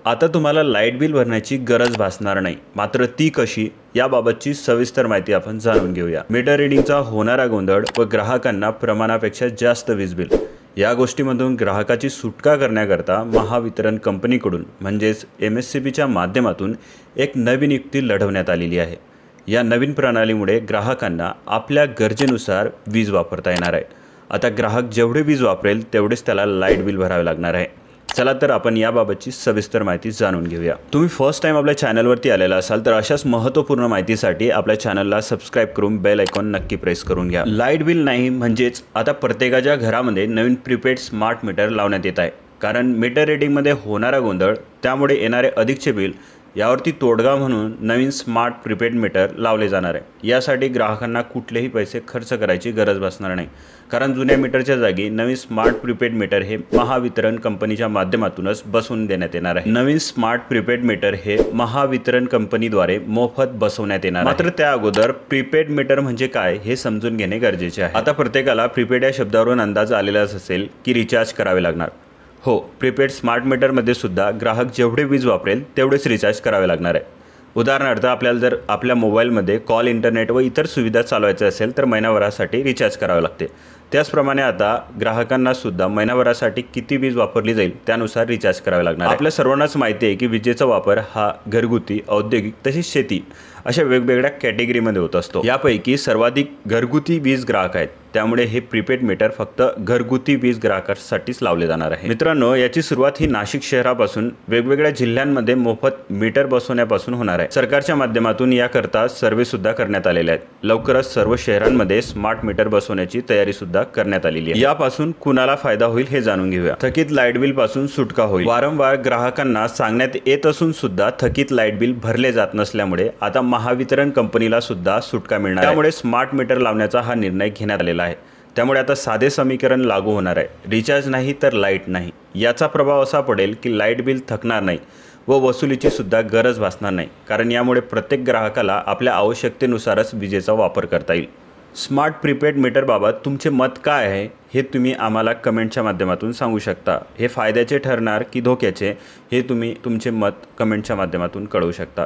आता तुम्हाला light bill भरण्याची गरज भासणार नाही, मात्र ती कशी याबाबतची सविस्तर माहिती आपण जाणून घेऊया। मीटर रिडिंगचा होणारा गोंधळ व ग्राहकांना प्रमाणापेक्षा जास्त वीज बिल या गोष्टीमधून ग्राहकाची सुटका करण्याकरता महावितरण कंपनीकडून म्हणजेच MSCBच्या माध्यमातून एक नवीन युक्ती लढवण्यात आलेली आहे। या नवीन प्रणालीमुळे ग्राहकांना आपल्या गरजेनुसार वीज वापरता येणार आहे। आता ग्राहक जेवढे वीज वापरेल तेवढेच त्याला लाईट बिल भरावे लागणार आहे। चला तर आपण याबाबतची सविस्तर माहिती जाणून घेऊया। तुम्ही फर्स्ट टाइम आपल्या चॅनलवरती आलेला असाल तर अशाच महत्त्वपूर्ण माहितीसाठी आपल्या चॅनलला सबस्क्राइब करून बेल आयकॉन नक्की प्रेस करून घ्या। लाईट बिल नाही म्हणजेच आता प्रत्येकाच्या घरामध्ये नवीन प्रीपेड स्मार्ट मीटर लावण्यात येत आहे। कारण मीटर रिडिंगमध्ये होणारा गोंधळ त्यामुळे येणारे अधिकचे बिल यावरती तोडगा म्हणून नवीन स्मार्ट प्रीपेड मीटर लावले जाणार आहे। यासाठी ग्राहकांना कुठलेही पैसे खर्च करायची गरज भासणार नाही, कारण जुन्या मीटरच्या जागी नवीन स्मार्ट प्रीपेड मीटर हे महावितरण कंपनीच्या माध्यमातूनच बसवून देण्यात येणार आहे। नवीन स्मार्ट प्रीपेड मीटर हे महावितरण कंपनीद्वारे मोफत बसवण्यात येणार आहे। मात्र त्या अगोदर प्रीपेड मीटर म्हणजे काय हे समजून घेणे गरजेचे आहे। आता प्रत्येकाला प्रीपेड या शब्दावरून अंदाज आलेलाच असेल की रिचार्ज करावे लागणार। हो, प्रीपेड स्मार्ट मीटरमध्ये सुद्धा ग्राहक जेवढे वीज वापरेल तेवढेच रिचार्ज करावे लागणार आहे। उदाहरणार्थ आपल्याला जर आपल्या मोबाईलमध्ये कॉल, इंटरनेट व इतर सुविधा चालवायच्या असेल तर महिनाभरासाठी रिचार्ज करावे लागते। त्याचप्रमाणे आता ग्राहकांना सुद्धा महिनाभरासाठी किती वीज वापरली जाईल त्यानुसार रिचार्ज करावे लागणार आहे। आपल्या सर्वांनाच माहिती आहे की विजेचा वापर हा घरगुती, औद्योगिक तसेच शेती अशा वेगवेगळ्या कॅटेगरीमध्ये होत असतो। यापैकी सर्वाधिक घरगुती वीज ग्राहक आहेत, त्यामुळे हे प्रीपेड मीटर फक्त घरगुती वीज ग्राहकांसाठीच लावले जाणार आहे। मित्रांनो, याची सुरुवात ही नाशिक शहरापासून वेगवेगळ्या जिल्ह्यांमध्ये मोफत मीटर बसवण्यापासून होणार आहे। सरकारच्या माध्यमातून याकरता सर्वे सुद्धा करण्यात आलेले आहेत। लवकरच सर्व शहरांमध्ये स्मार्ट मीटर बसवण्याची तयारी सुद्धा करण्यात आलेली आहे। यापासून कुणाला फायदा होईल हे जाणून घेऊया। थकीत लाईट बिल पासून सुटका होईल। वारंवार ग्राहकांना सांगण्यात येत असून सुद्धा थकीत लाईट बिल भरले जात नसल्यामुळे आता महावितरण कंपनीला सुद्धा सुटका मिळणार आहे। त्यामुळे स्मार्ट मीटर लावण्याचा हा निर्णय घेण्यात आलेला आहे। त्यामुळे आता साधे समीकरण लागू होणार आहे, रिचार्ज नाही तर लाईट नाही। याचा प्रभाव असा पडेल की लाईट बिल थकणार नाही व वसुलीची सुद्धा गरज भासणार नाही, कारण यामुळे प्रत्येक ग्राहकाला आपल्या आवश्यकतेनुसारच विजेचा वापर करता येईल। स्मार्ट प्रीपेड मीटरबाबत तुमचे मत काय आहे हे तुम्ही आम्हाला कमेंटच्या माध्यमातून सांगू शकता। हे फायद्याचे ठरणार की धोक्याचे हे तुम्ही तुमचे मत कमेंटच्या माध्यमातून कळवू शकता।